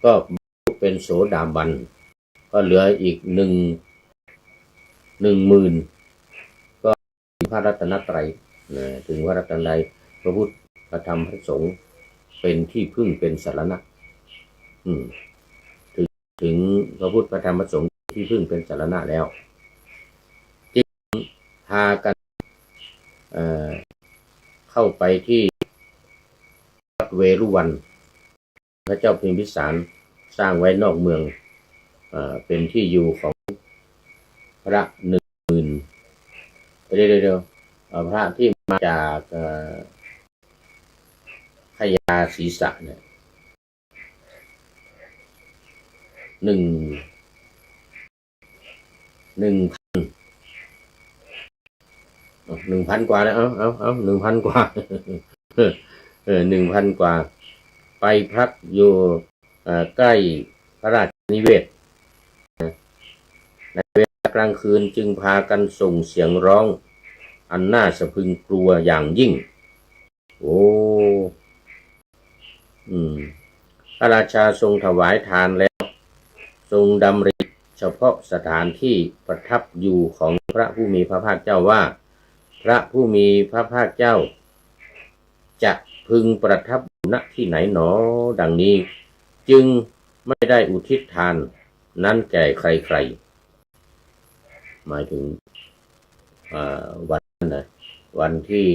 ก็เป็นโสดาบันก็เหลืออีก10,000ก็พระรัตนตรัยถึงพระรัตนตรัยพระพุทธพระธรรมพระสงฆ์เป็นที่พึ่งเป็นสรณะถึงพระพุทธพระธรรมพระสงฆ์ที่พึ่งเป็นสรณะแล้วจึงพากันเข้าไปที่วัดเวรุวันพระเจ้าพิมพิสารสร้างไว้นอกเมืองเป็นที่อยู่ของพระ10,000เดี๋ยวพระที่มาจากพญาศรีสะเนี่ย1,000 กว่านะเอา1,000 กว่า1,000 กว่าไปพักอยู่ใกล้พระราชนิเวศในเวลากลางคืนจึงพากันส่งเสียงร้องอันน่าสะพรึงกลัวอย่างยิ่งพระราชาทรงถวายทานแล้วทรงดำริเฉพาะสถานที่ประทับอยู่ของพระผู้มีพระภาคเจ้าว่าพระผู้มีพระภาคเจ้าจะพึงประทับณที่ไหนหนอดังนี้จึงไม่ได้อุทิศทานนั้นแก่ใครๆหมายถึงวันนั้นนะวันที่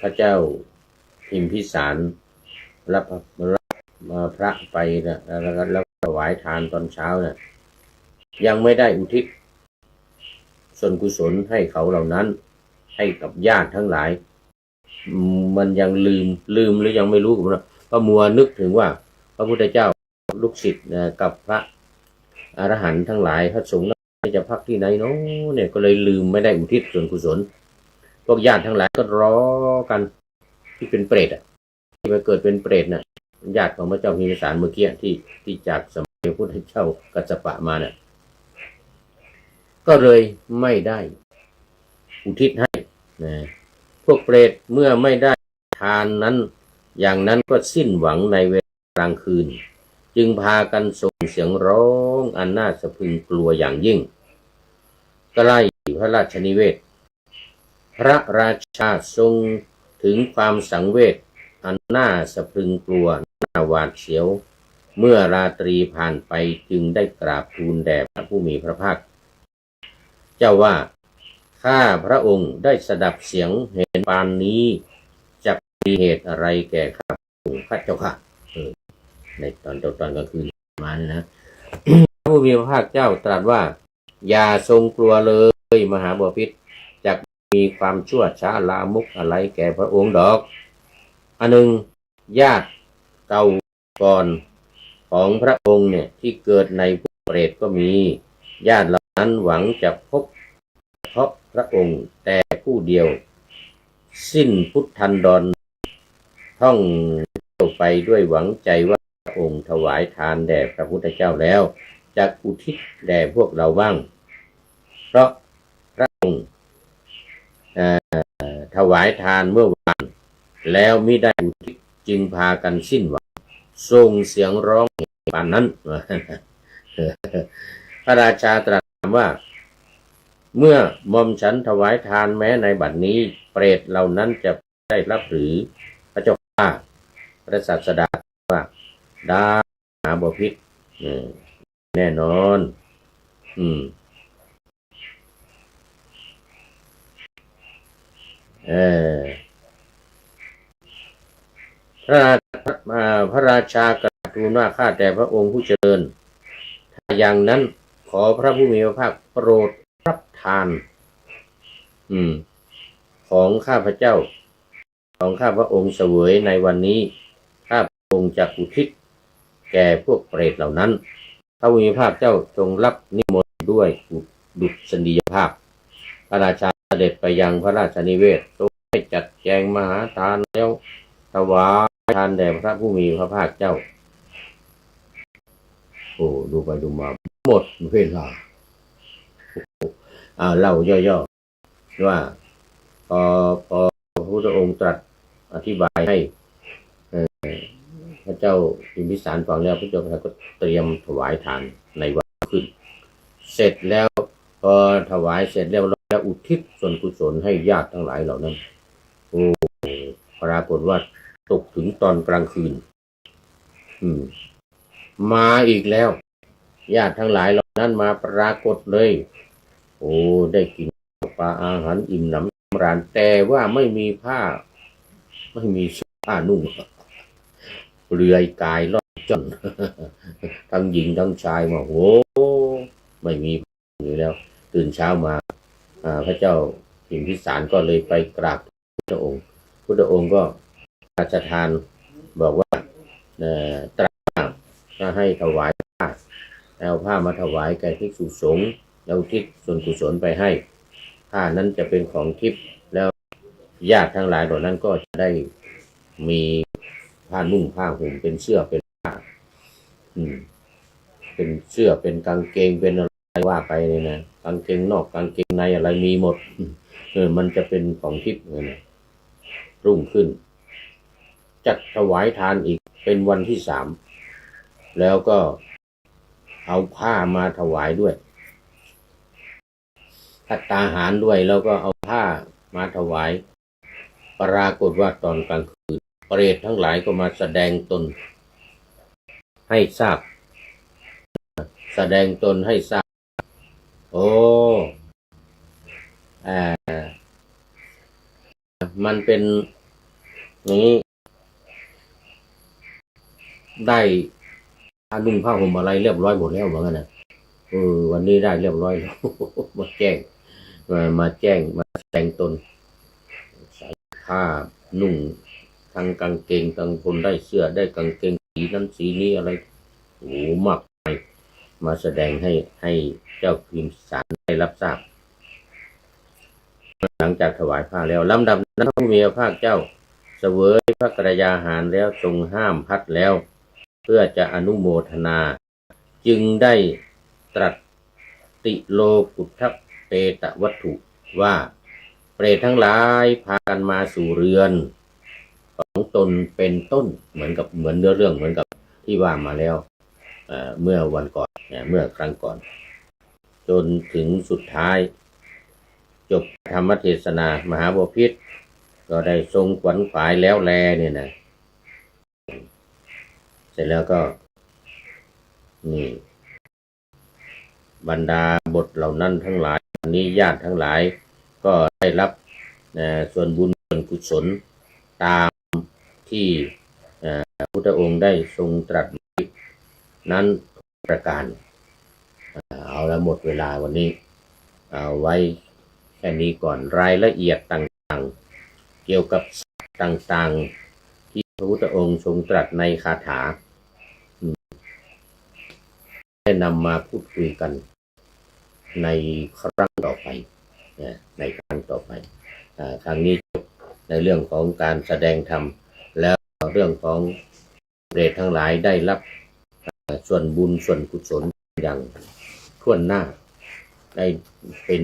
พระเจ้าพิมพิสารรับพระไปนะแล้วถวายทานตอนเช้านะยังไม่ได้อุทิศส่วนกุศลให้เขาเหล่านั้นให้กับญาติทั้งหลายมันยังลืมหรือยังไม่รู้กันนะก็มัวนึกถึงว่าพระพุทธเจ้าลูกศิษย์กับพระอรหันต์ทั้งหลายพระสงฆ์จะพักที่ไหนเนาะเนี่ยก็เลยลืมไม่ได้อุทิศส่วนกุศลพวกญาติทั้งหลายก็รอกันที่เป็นเปรตที่มาเกิดเป็นเปรตน่ะญาติของพระเจ้าพิมพิสารเมื่อกี้ที่จากสมัยพระพุทธเจ้ากัสสปะมาเนี่ยก็เลยไม่ได้อุทิศให้นะพวกเปรตเมื่อไม่ได้ทานนั้นอย่างนั้นก็สิ้นหวังในเวลากลางคืนจึงพากันส่งเสียงร้องอันน่าสะพรึงกลัวอย่างยิ่งใกล้พระราชนิเวศพระราชาทรงถึงความสังเวชอันน่าสะพรึงกลัวน่าหวาดเสียวเมื่อราตรีผ่านไปจึงได้กราบทูลแด่พระผู้มีพระภาคเจ้าว่าข้าพระองค์ได้สดับเสียงเห็นปานนี้จะมีเหตุอะไรแก่ข้าพระเจ้าค่ะในตอนกลางคืนมาเนี่ยนะ พระผู้มีพระภาคเจ้าตรัสว่าอย่าทรงกลัวเลยมหาบพิตรจะมีความชั่วช้าลามกอะไรแก่พระองค์ดอกอันหนึ่งญาติเก่าก่อนของพระองค์เนี่ยที่เกิดในภูเปรตก็มีญาติเหล่านั้นหวังจะพบเพราะพระองค์แต่ผู้เดียวสิ้นพุทธันดรท่องไปด้วยหวังใจว่าพระองค์ถวายทานแด่พระพุทธเจ้าแล้วจะอุทิศแด่พวกเราบ้างเพราะพระองค์ถวายทานเมื่อวานแล้วมิได้อุทิศจึงพากันสิ้นหวังส่งเสียงร้องปานนั้น พระราชาตรัสว่าเมื่อหม่อมฉันถวายทานแม้ในบัดนี้เปรตเหล่านั้นจะได้รับหรือพระเจ้าข้าพระศาสดาว่าได้มหาบพิตรแน่นอนพระราชากราบทูลว่าข้าแต่พระองค์ผู้เจริญถ้าอย่างนั้นขอพระผู้มีพระภาคโปรดรับทานของข้าพเจ้า ของข้าพระองค์เสวยในวันนี้ข้าพระองค์จะอุทิศแก่พวกเปรตเหล่านั้นพระผู้มีพระภาคเจ้าจงรับนิมนต์ด้วยดุษฎียภาพพระราชาเสด็จไปยังพระราชนิเวศทรงให้จัดแจงมหาทานแล้วถวายทานแด่พระผู้มีพระภาคเจ้าโอ้ดูไปดูมาหมดเวลาเล่าย่อๆว่าพอพระพุทธองค์ตรัสอธิบายให้พระเจ้าพิมพิสารฟังแล้วพระเจ้าก็เตรียมถวายทานในวันขึ้นเสร็จแล้วพอถวายเสร็จแล้วเราจะอุทิศส่วนกุศลให้ญาติทั้งหลายเหล่านั้นโอ้ปรากฏว่าตกถึงตอนกลางคืนมาอีกแล้วญาติทั้งหลายเหล่านั้นมาปรากฏเลยโอ้ได้กินปลาอาหารอิ่มหนำสำราญแต่ว่าไม่มีผ้าไม่มีผ้านุ่งเปลือยกายล่อนจ้อนทั้งหญิงทั้งชายมาโอ้ไม่มีอยู่แล้วตื่นเช้ามาพระเจ้าพิมพิสารก็เลยไปกราบพระองค์พระองค์ก็ราชทานบอกว่าตรัสจะให้ถวายผ้าเอาผ้ามาถวายแก่ภิกษุสงฆ์แล้วทิศส่วนกุศลไปให้ผ้านั้นจะเป็นของทิพย์แล้วญาติทั้งหลายเหล่านั้นก็จะได้มีผ้านุ่งผ้าห่มเป็นเสื้อเป็นผ้าเป็นเสื้อเป็นกางเกงเป็นอะไรว่าไปเลยนะกางเกงนอกกางเกงในอะไรมีหมดมันจะเป็นของทิพย์เลยนะรุ่งขึ้นจัดถวายทานอีกเป็นวันที่3แล้วก็เอาผ้ามาถวายด้วยภัตตาหารด้วยแล้วก็เอาผ้ามาถวายปรากฏว่าตอนกลางคืนเปรตทั้งหลายก็มาแสดงตนให้ทราบแสดงตนให้ทราบโอ้มันเป็นนี้ได้ผ้านุ่งผ้าห่มอะไรเรียบร้อยหมดแล้วเหมือนกันนะวันนี้ได้เรียบร้อยแล้วมาแจ้งมาแสดงตนใส่ผ้านุ่งทั้งกางเกงทั้งคนได้เสื้อได้กางเกงสีนั้นสีนี้อะไรโอ้มากมายมาแสดงให้เจ้าพิมพิสารได้รับทราบหลังจากถวายผ้าแล้วลำดับนั้นพระผู้มีพระภาคเจ้าเสวยพระกรยาหารแล้วทรงห้ามพัดแล้วเพื่อจะอนุโมทนาจึงได้ตรัสติโลกุทธเปตวัตถุว่าเปรตทั้งหลายพากันมาสู่เรือนของตนเป็นต้นเหมือนเนื้อเรื่องเหมือนกับที่ว่ามาแล้วเมื่อวันก่อนเมื่อครั้งก่อนจนถึงสุดท้ายจบธรรมเทศนามหาบพิตรก็ได้ทรงขวนขวายแล้วแลเนี่ยนะเสร็จแล้วก็นี่บรรดาบทเหล่านั้นทั้งหลายนี้ญาติทั้งหลายก็ได้รับส่วนบุญส่วนกุศลตามที่พระพุทธองค์ได้ทรงตรัสนั้นประการเอาละหมดเวลาวันนี้เอาไว้แค่นี้ก่อนรายละเอียดต่างๆเกี่ยวกับต่างๆที่พระพุทธองค์ทรงตรัสในคาถาได้นำมาพูดคุยกันในครั้งต่อไปในครั้งต่อไปครั้งนี้จบในเรื่องของการแสดงธรรมแล้วเรื่องของเปรตทั้งหลายได้รับส่วนบุญส่วนกุศลอย่างทั่วหน้าได้เป็น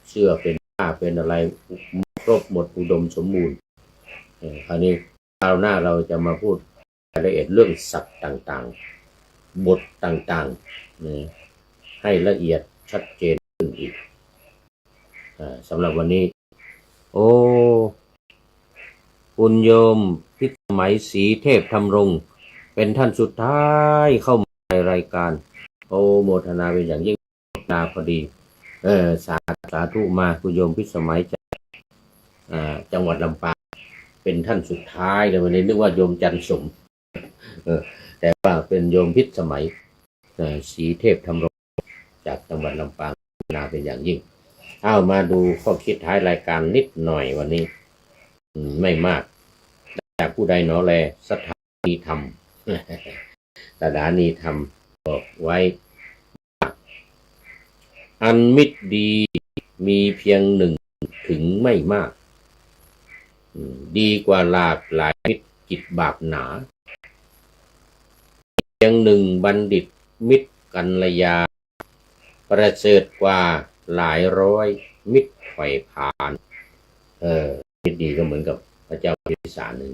เชื่อเป็นผ้าเป็นอะไรครบหมดอุดมสมบูรณ์คราวนี้คราวหน้าเราจะมาพูดรายละเอียดเรื่องศัพท์ต่างๆบทต่างๆให้ละเอียดชัดเจนขึ้นอีกสำหรับวันนี้โอ้คุณโยมพิสมัยศรีเทพธรรมรงค์เป็นท่านสุดท้ายเข้ามาในรายการโอโมทนาเป็นอย่างยิ่งนาพอดีสาธุมาคุณโยมพิสมัยจากจังหวัดลำปางเป็นท่านสุดท้ายเลยวันนี้นึกว่าโยมจันทร์สมแต่ว่าเป็นโยมพิสมัยศรีเทพธรรมรงค์จากจังหวัดลำปางนาเป็นอย่างยิ่งเอามาดูข้อคิดท้ายรายการนิดหน่อยวันนี้ไม่มาก จากผู้ใดหนอแลสถานีธรรม สถานีธรรมบอกไว้อันมิตรดีมีเพียงหนึ่งถึงไม่มากดีกว่าหลากหลายมิตรกิจบาปหนาเพียงหนึ่งบัณฑิตมิตรกัลยาประเสริฐกว่าหลายร้อยมิตรไฝ่ผานมิตรดีก็เหมือนกับพระเจ้าพิมพิสารนึง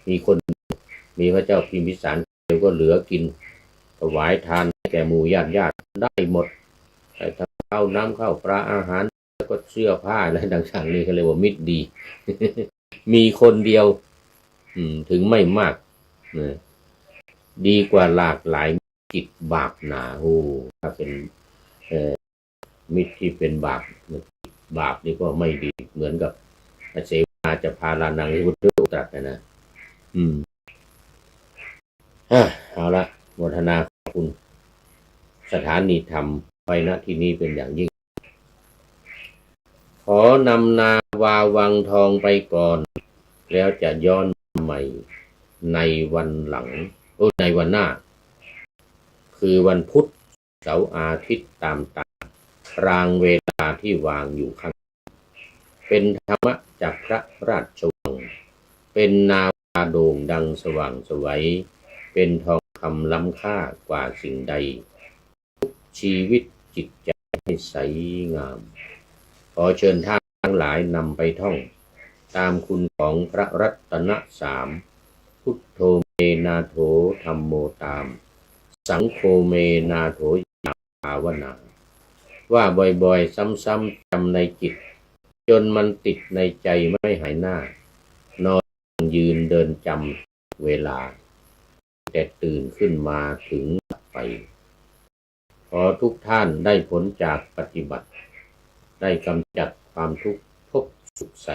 มีคนมีพระเจ้าพิมพิสารเดียวก็เหลือกินถวายทานแก่หมู่ญาติได้หมดแต่ถ้าข้าวน้ำข้าวปลาอาหารแล้วก็เสื้อผ้าอะไรต่างๆนี่เขาเรียกว่ามิตรดี มีคนเดียวถึงไม่มากดีกว่าหลากหลายกิจบาปหนาโอ้ถ้าเป็นมิตรที่เป็นบาปนี่ก็ไม่ดีเหมือนกับเสนาจะพาลานังที่พุทธเจ้าตรัสนะเอาละโมทนาขอบคุณสถานีธรรมไว้ณที่นี้เป็นอย่างยิ่งขอนำนาวาวังทองไปก่อนแล้วจะย้อนใหม่ในวันหลังในวันหน้าคือวันพุธเสาร์อาทิตย์ตามรางเวลาที่วางอยู่ข้างเป็นธรรมะจากพระราชวังเป็นนาวาโด่งดังสว่างไสวเป็นทองคำล้ำค่ากว่าสิ่งใดชีวิตจิตใจให้ใสงามขอเชิญท่านทั้งหลายนำไปท่องตามคุณของพระรัตนสามพุทโธเมนาโถธัมโมตามสังโฆเมนาโถยาภาวนาว่าบ่อยๆซ้ำๆจำในจิตจนมันติดในใจไม่หายหน้านอนยืนเดินจำเวลาแต่ตื่นขึ้นมาถึงไปขอทุกท่านได้ผลจากปฏิบัติได้กำจัดความทุกข์พบสุขใส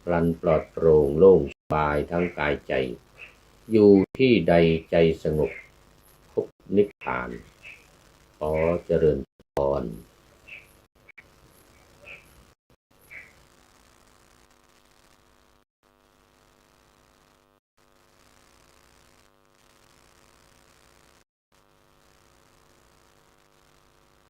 พลันปลอดโปร่งโล่งสบายทั้งกายใจอยู่ที่ใดใจสงบพบนิพพานขอเจริญพร